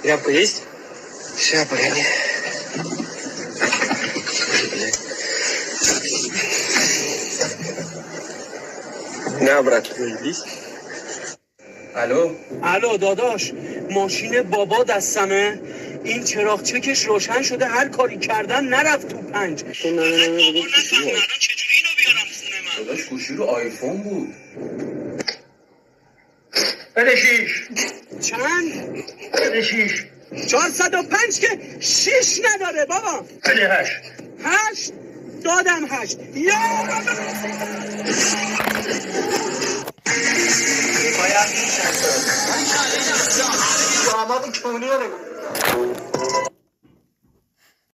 Тряпка есть? Шляпа гони. نه برات می‌دیش. الو داداش، ماشین بابا دستمه. این چراغ چکش روشن شده، هر کاری کردن نرفت تو پنج. نه چجوری اینو بیارم خونه من؟ داداش گوشی رو آیفون بود. بده 6. چند؟ بده 6. 405 که 6 نداره بابا. بده 8. 8 دادم 8. یا باید میشه. تو همه کنی رو